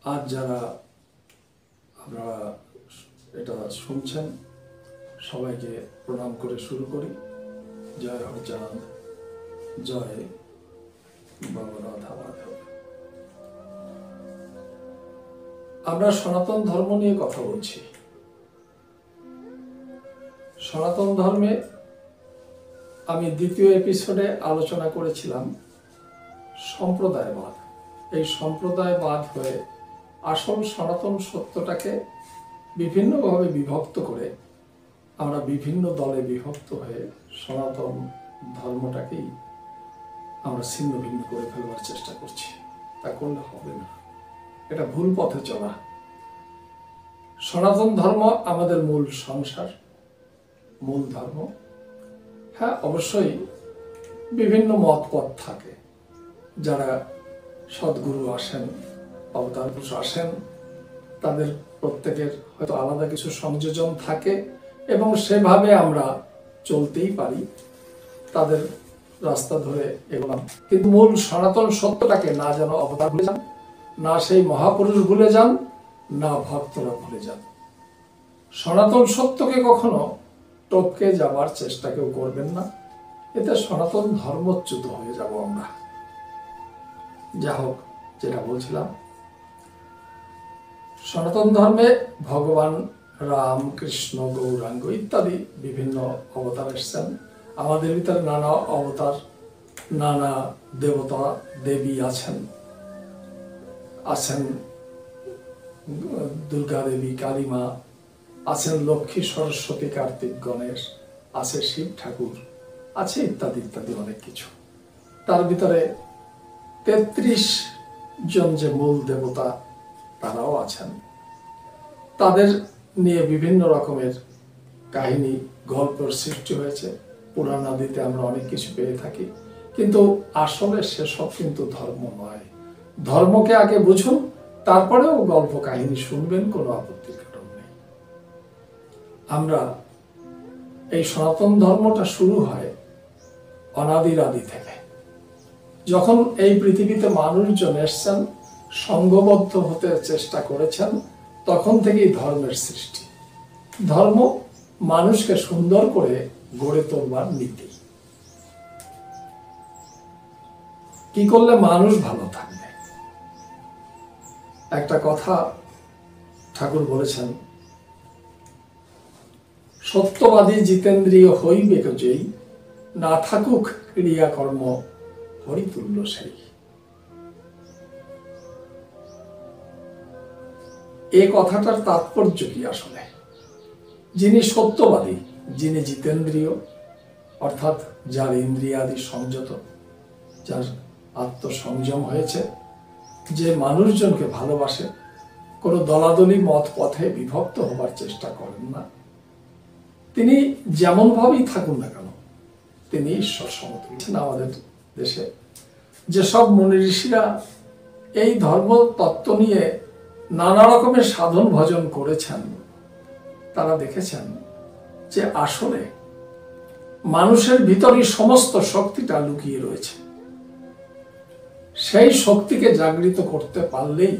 আজ যারা আপনারা এটা শুনছেন সবাইকে প্রণাম করে শুরু করি। জয় হরচাঁদ, জয় বাবা রাধা মাধব। আমরা সনাতন ধর্ম নিয়ে কথা বলছি। সনাতন ধর্মে আমি দ্বিতীয় এপিসোডে আলোচনা করেছিলাম সম্প্রদায়বাদ। এই সম্প্রদায়বাদ হয়ে আসল সনাতন সত্যটাকে বিভিন্নভাবে বিভক্ত করে আমরা বিভিন্ন দলে বিভক্ত হয়ে সনাতন ধর্মটাকেই আমরা ছিন্ন ভিন্ন করে ফেলবার চেষ্টা করছি। তা করলে হবে না, এটা ভুল পথে চলা। সনাতন ধর্ম আমাদের মূল সংসার, মূল ধর্ম। হ্যাঁ, অবশ্যই বিভিন্ন মত পথ থাকে। যারা সদ্গুরু আসেন, অবতার পুরুষ আসেন, তাদের প্রত্যেকের হয়তো আলাদা কিছু সংযোজন থাকে এবং সেভাবে আমরা চলতেই পারি, তাদের রাস্তা ধরে এগোলাম। কিন্তু মূল সনাতন সত্যটাকে না যেন অবতার ভুলে যান, না সেই মহাপুরুষ ভুলে যান, না ভক্তরা ভুলে যান। সনাতন সত্যকে কখনো টপকে যাবার চেষ্টা কেউ করবেন না, এতে সনাতন ধর্মচ্যুত হয়ে যাব আমরা। যা হোক, যেটা বলছিলাম, সনাতন ধর্মে ভগবান রাম, কৃষ্ণ, গৌরাঙ্গ ইত্যাদি বিভিন্ন অবতার এসেছেন। আমাদের ভিতরে নানা অবতার, নানা দেবতা দেবী আছেন। দুর্গা দেবী, কালী মা আছেন, লক্ষ্মী, সরস্বতী, কার্তিক, গণেশ আছে, শিব ঠাকুর আছে, ইত্যাদি ইত্যাদি অনেক কিছু। তার ভিতরে ৩৩ জন যে মূল দেবতা তারাও আছেন। তাদের নিয়ে বিভিন্ন রকমের কাহিনী, গল্পের সৃষ্টি হয়েছে। পুরাণ আদিতে আমরা অনেক কিছু পেয়ে থাকি, কিন্তু আসলে সেসব কিন্তু ধর্ম নয়। ধর্মকে আগে বুঝুন, তারপরেও গল্প কাহিনী শুনবেন, কোনো আপত্তির কারণ নেই। আমরা এই সনাতন ধর্মটা শুরু হয় অনাদির আদি থেকে। যখন এই পৃথিবীতে মানুষজন এসছেন, সংঘবদ্ধ হতে চেষ্টা করেছেন, তখন থেকেই ধর্মের সৃষ্টি। ধর্ম মানুষকে সুন্দর করে গড়ে তোলবার নীতি। কি করলে মানুষ ভালো থাকবে? একটা কথা ঠাকুর বলেছেন, সত্যবাদী জিতেন্দ্রিয় হইবে যেই, না থাকুক ক্রিয়াকর্ম হরিতুল্য সেই। এই কথাটার তাৎপর্য কি আসলে? যিনি সত্যবাদী, যিনি জিতেন্দ্রিয়, অর্থাৎ যার ইন্দ্রিয়াদি সংযত, যার আত্মসংযম হয়েছে, যে মানুষজনকে ভালোবাসে, কোনো দলাদলি মত পথে বিভক্ত হবার চেষ্টা করেন না, তিনি যেমন ভাবেই থাকুন না কেন তিনি ঈশ্বর সমতুল্য। আমাদের দেশে যেসব মুনি ঋষিরা এই ধর্ম তত্ত্ব নিয়ে নানা রকমের সাধন ভজন করেছেন, তারা দেখেছেন যে আসলে মানুষের ভিতরে সমস্ত শক্তিটা লুকিয়ে রয়েছে। সেই শক্তিকে জাগৃত করতে পারলেই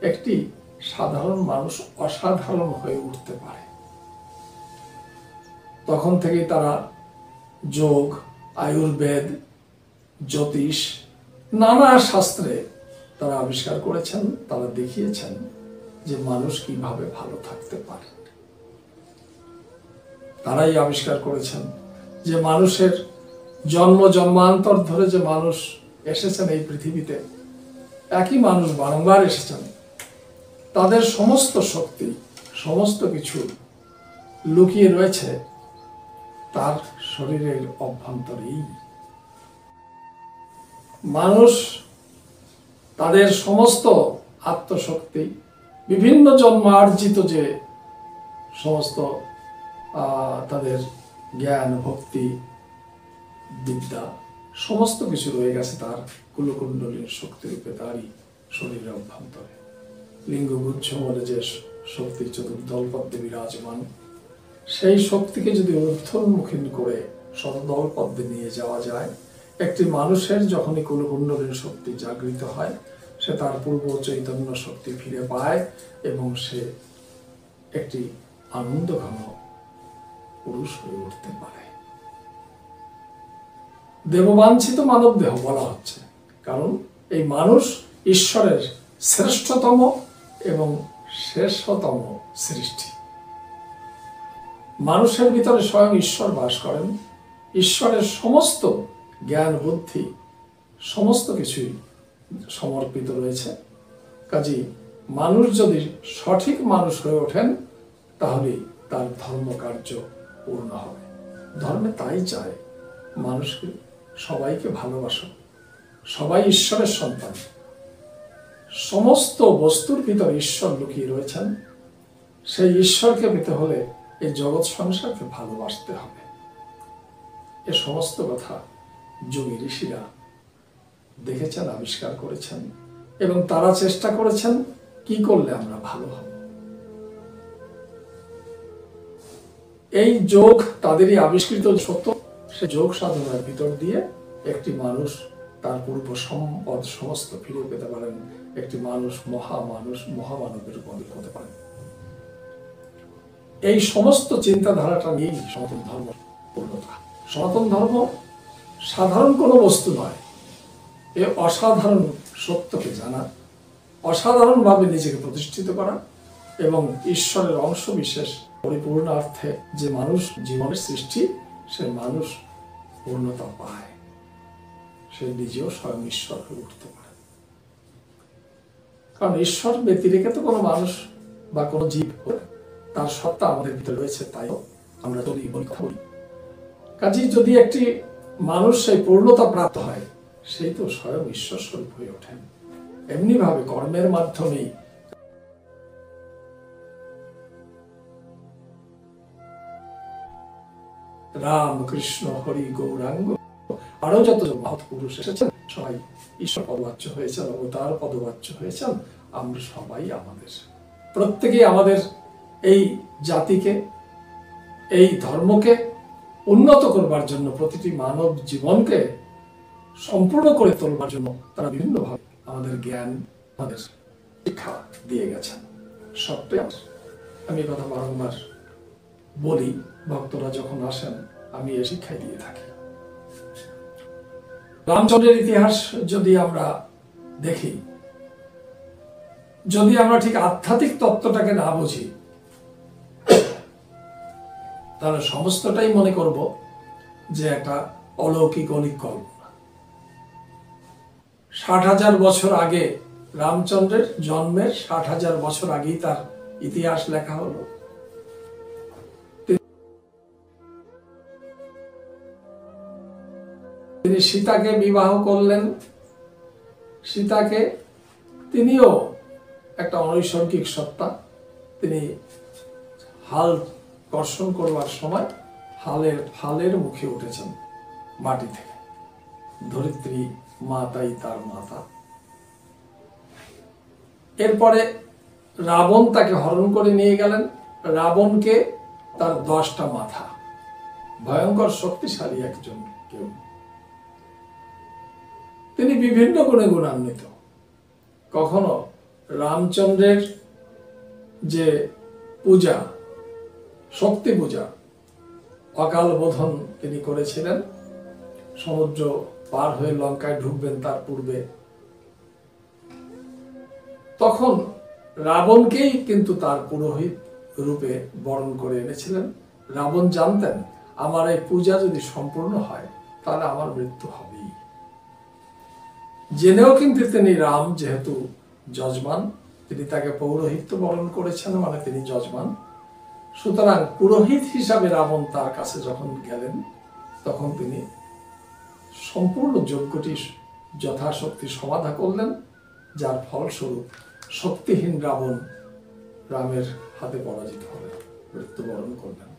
একটি সাধারণ মানুষ অসাধারণ হয়ে উঠতে পারে। তখন থেকেই তারা যোগ, আয়ুর্বেদ, জ্যোতিষ, নানা শাস্ত্রে তারা আবিষ্কার করেছেন। তারা দেখিয়েছেন যে মানুষ কিভাবে ভালো থাকতে পারে। তারাই আবিষ্কার করেছেন যে মানুষের জন্মান্তর ধরে যে মানুষ এসেছেন এই পৃথিবীতে, একই মানুষ বারংবার এসেছেন, তাদের সমস্ত শক্তি, সমস্ত কিছু লুকিয়ে রয়েছে তার শরীরের অভ্যন্তরেই। মানুষ তাদের সমস্ত আত্মশক্তি, বিভিন্ন জন্মার্জিত যে সমস্ত তাদের জ্ঞান, ভক্তি, বিদ্যা, সমস্ত কিছু রয়ে গেছে তার কুলকুণ্ডলীর শক্তিরূপে তারই শরীরের অভ্যন্তরে। লিঙ্গগুচ্ছ বলে যে শক্তি চতুর্দল পদ্মে বিরাজমান, সেই শক্তিকে যদি ঊর্ধ্বমুখী করে শতদল পদ্মে নিয়ে যাওয়া যায়, একটি মানুষের যখনই কুলকুণ্ডলীর শক্তি জাগৃত হয়, সে তার পূর্ব চৈতন্য শক্তি ফিরে পায় এবং সে একটি আনন্দঘন পুরুষ হয়ে উঠতে পারে। দেববাঞ্ছিত মানব দেহ বলা হচ্ছে কারণ এই মানুষ ঈশ্বরের শ্রেষ্ঠতম এবং শেষতম সৃষ্টি। মানুষের ভিতরে স্বয়ং ঈশ্বর বাস করেন। ঈশ্বরের সমস্ত জ্ঞান বুদ্ধি সমস্ত কিছুই সমর্পিত রয়েছে। কাজেই মানুষ যদি সঠিক মানুষ হয়ে ওঠেন তাহলে তার ধর্মকার্য পূর্ণ হবে। ধর্মে তাই চায় মানুষকে সবাইকে ভালোবাসো, সবাই ঈশ্বরের সন্তান। সমস্ত বস্তুর ভিতরে ঈশ্বর লুকিয়ে রয়েছেন। সেই ঈশ্বরকে পেতে হলে এই জগৎ সংসারকে ভালোবাসতে হবে। এ সমস্ত কথা যোগী ঋষিরা দেখেছেন, আবিষ্কার করেছেন এবং তারা চেষ্টা করেছেন কি করলে আমরা ভালো হব। এই যোগ তাদেরই আবিষ্কৃত সত্য। সে যোগ সাধনার ভিতর দিয়ে একটি মানুষ তার পূর্ব সম্পদ সমস্ত ফিরে পেতে পারেন। একটি মানুষ মহামানবের রূপান্তরিত হতে পারেন। এই সমস্ত চিন্তাধারাটা নিয়েই সনাতন ধর্ম পূর্ণতা। সনাতন ধর্ম সাধারণ কোনো বস্তু নয়। এ অসাধারণ সত্যকে জানা, অসাধারণভাবে নিজেকে প্রতিষ্ঠিত করা এবং ঈশ্বরের অংশ বিশেষ পরিপূর্ণার্থে যে মানুষ জীবনের সৃষ্টি, সে মানুষ পূর্ণতা পায়। সে নিজেও স্বয়ং ঈশ্বর হয়ে উঠতে পারে। কারণ ঈশ্বর ব্যতিরেকে তো কোনো মানুষ বা কোনো জীব তার সত্তা আমাদের ভিতরে রয়েছে, তাই আমরা বলি কথা বলি। কাজেই যদি একটি মানুষ সেই পূর্ণতা প্রাপ্ত হয়, সেই তো স্বয়ং ঈশ্বর স্বরূপ হয়ে ওঠেন। এমনি ভাবে কর্মের মাধ্যমেই রাম কৃষ্ণ হরি গৌরাঙ্গ আরো যত মহৎ পুরুষ এসেছেন সবাই ঈশ্বর পদবাচ্য হয়েছেন, অবতার পদবাচ্য হয়েছেন। আমরা সবাই প্রত্যেকেই আমাদের এই জাতিকে, এই ধর্মকে উন্নত করবার জন্য, প্রতিটি মানব জীবনকে সম্পূর্ণ করে তোলবার জন্য তারা বিভিন্নভাবে আমাদের জ্ঞান, আমাদের শিক্ষা দিয়ে গেছেন। সবটাই আমি কথা বারংবার বলি, ভক্তরা যখন আসেন আমি এ শিক্ষাই দিয়ে থাকি। রামচন্দ্রের ইতিহাস যদি আমরা দেখি, যদি আমরা ঠিক আধ্যাত্মিক তত্ত্বটাকে না বুঝি, তাহলে সমস্তটাই মনে করব যে একটা অলৌকিক কল্পনা। 60,000 বছর আগে রামচন্দ্রের জন্মের 60,000 বছর আগেই তার ইতিহাস লেখা হলো। তিনি সীতাকে বিবাহ করলেন। সীতাকে, তিনিও একটা অনৈসর্গিক সত্তা। তিনি হাল কর্ষণ করবার সময় হালের মুখে উঠেছেন মাটি থেকে। ধরিত্রী মাতাই তার মাতা। এরপরে রাবণ তাকে হরণ করে নিয়ে গেলেন। রাবণকে তার 10টা মাথা, ভয়ঙ্কর শক্তিশালী একজন কেউ। তিনি বিভিন্ন গুণে গুণান্বিত। কখনো রামচন্দ্রের যে পূজা, শক্তি পূজা, অকাল বোধন তিনি করেছিলেন। সমুদ্র পার হয়ে লঙ্কায় ঢুকবেন তার পূর্বে, তখন রাবণকেই কিন্তু তার পুরোহিত রূপে বরণ করে এনেছিলেন। রাবণ জানতেন আমার এই পূজা যদি সম্পূর্ণ হয় তাহলে আমার মৃত্যু হবেই। জেনেও কিন্তু তিনি, রাম যেহেতু যজমান, তিনি তাকে পৌরোহিত্য বরণ করেছেন, মানে তিনি যজমান। সুতরাং পুরোহিত হিসাবে রাবণ তার কাছে যখন গেলেন, তখন তিনি সম্পূর্ণ যজ্ঞটি যথাশক্তি সমাধা করলেন, যার ফলস্বরূপ শক্তিহীন রাবণ রামের হাতে পরাজিত হলেন, মৃত্যুবরণ করলেন।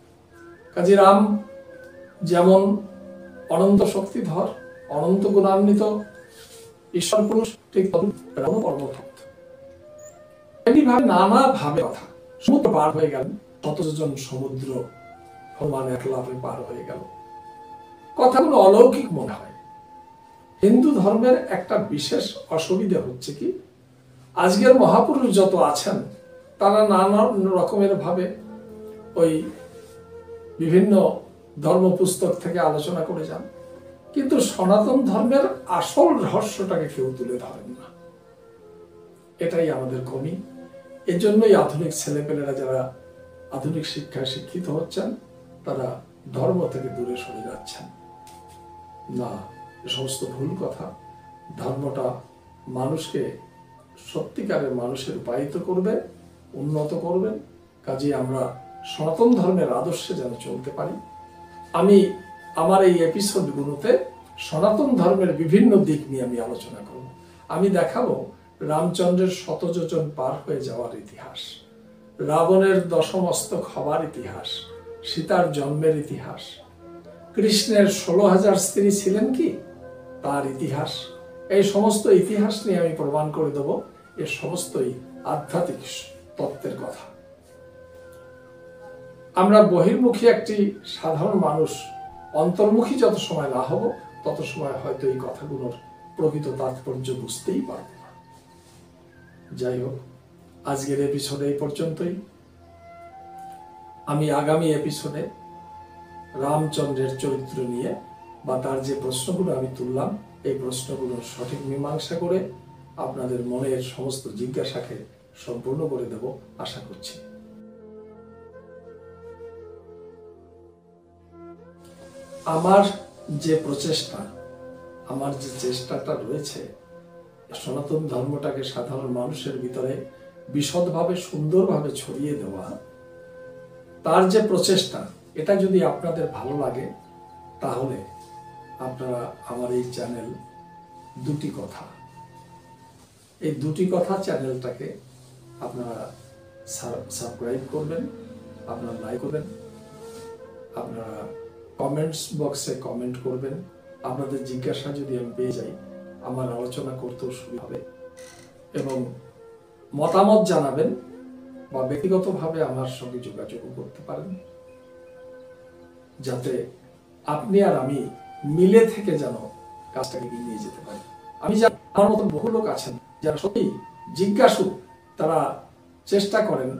কাজে রাম যেমন অনন্ত শক্তিধর, অনন্ত গুণান্বিত ঈশ্বর পুরুষ, ঠিক রাবণ পরমভক্ত। এমনিভাবে নানা ভাবে কথা। সমুদ্র পার হয়ে গেলেন, ১৭ জন সমুদ্র হনুমান একলাভে পার হয়ে গেল। কথাগুলো অলৌকিক মনে হয়। হিন্দু ধর্মের একটা বিশেষ অসুবিধা হচ্ছে কি, আজকের মহাপুরুষ যত আছেন তারা নানা রকমের ভাবে ওই বিভিন্ন ধর্ম পুস্তক থেকে আলোচনা করে যান, কিন্তু সনাতন ধর্মের আসল রহস্যটাকে কেউ তুলে ধরেন না। এটাই আমাদের কমি। এজন্যই আধুনিক ছেলেপেলেরা যারা আধুনিক শিক্ষায় শিক্ষিত হচ্ছেন তারা ধর্ম থেকে দূরে সরে যাচ্ছেন। না, এ সমস্ত ভুল কথা। ধর্মটা মানুষকে সত্যিকারের মানুষে রূপায়িত করবে, উন্নত করবে। কাজে আমরা সনাতন ধর্মের আদর্শে যেন চলতে পারি। আমি আমার এই এপিসোডগুলোতে সনাতন ধর্মের বিভিন্ন দিক নিয়ে আমি আলোচনা করব। আমি দেখাবো রামচন্দ্রের 100 যোজন পার হয়ে যাওয়ার ইতিহাস, রাবণের দশমস্তক হবার ইতিহাস, সীতার জন্মের ইতিহাস, কৃষ্ণের 16,000 স্ত্রী ছিলেন কি তার ইতিহাস। এই সমস্ত ইতিহাস নিয়ে আমি প্রমাণ করে দেব এর সমস্তই আধ্যাত্মিক তত্ত্বের কথা। আমরা বহির্মুখী একটি সাধারণ মানুষ অন্তর্মুখী যত সময় না হব তত সময় হয়তো এই কথাগুলোর প্রকৃত তাৎপর্য বুঝতেই পারব না। যাই হোক, আজকের এপিসোডে এই পর্যন্তই। আমি আগামী এপিসোডে রামচন্দ্রের চরিত্র নিয়ে বা তার যে প্রশ্নগুলো আমি তুললাম এই প্রশ্নগুলোর সঠিক মীমাংসা করে আপনাদের মনের সমস্ত জিজ্ঞাসাকে সম্পূর্ণ করে দেব আশা করছি। আমার যে প্রচেষ্টা, আমার যে চেষ্টাটা রয়েছে সনাতন ধর্মটাকে সাধারণ মানুষের ভিতরে বিশদভাবে সুন্দরভাবে ছড়িয়ে দেওয়া, তার যে প্রচেষ্টা, এটা যদি আপনাদের ভালো লাগে তাহলে আপনারা আমার এই চ্যানেল দুটি কথা, এই দুটি কথা চ্যানেলটাকে আপনারা সাবস্ক্রাইব করবেন, আপনারা লাইক করবেন, আপনারা কমেন্টস বক্সে কমেন্ট করবেন। আপনাদের জিজ্ঞাসা যদি আমি পেয়ে যাই আমার আলোচনা করতেও সুবিধা হবে, এবং মতামত জানাবেন বা ব্যক্তিগতভাবে আমার সঙ্গে যোগাযোগ করতে পারেন, যাতে আপনি আর আমি মিলে থেকে যেন কাজটাকে এগিয়ে যেতে পারি। আমি জানি আমার মতন বহু লোক আছেন যারা সত্যি জিজ্ঞাসু, তারা চেষ্টা করেন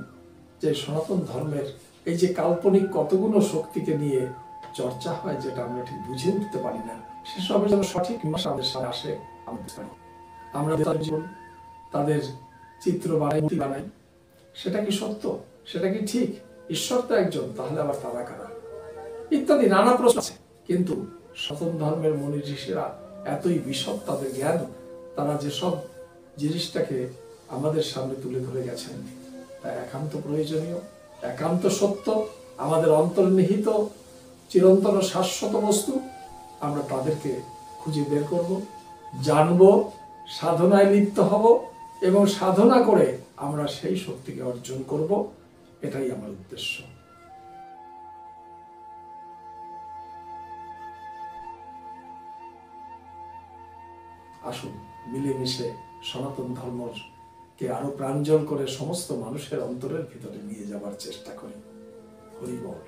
যে সনাতন ধর্মের এই যে কাল্পনিক কতগুলো শক্তিকে নিয়ে চর্চা হয় যেটা আমরা ঠিক বুঝে উঠতে পারি না, সেসবের যেন সঠিক মীমাংসা আমাদের সামনে আসে। আমরা তাদের চিত্র বানাই, সেটা কি সত্য, সেটা কি ঠিক, ঈশ্বর তো একজন, তাহলে আবার তারা কারা, ইত্যাদি নানা প্রশ্ন আছে। কিন্তু সনাতন ধর্মের মুনি ঋষিরা এতই বিশদ তাদের জ্ঞান, তারা যেসব জিনিসটাকে আমাদের সামনে তুলে ধরে গেছেন তা একান্ত প্রয়োজনীয়, একান্ত সত্য, আমাদের অন্তর্নিহিত চিরন্তন শাশ্বত বস্তু। আমরা তাদেরকে খুঁজে বের করব, জানব, সাধনায় লিপ্ত হব এবং সাধনা করে আমরা সেই শক্তিকে অর্জন করব। এটাই আমার উদ্দেশ্য। আসুন মিলেমিশে সনাতন ধর্মকে আরো প্রাঞ্জল করে সমস্ত মানুষের অন্তরের ভিতরে নিয়ে যাবার চেষ্টা করি। হরি বল।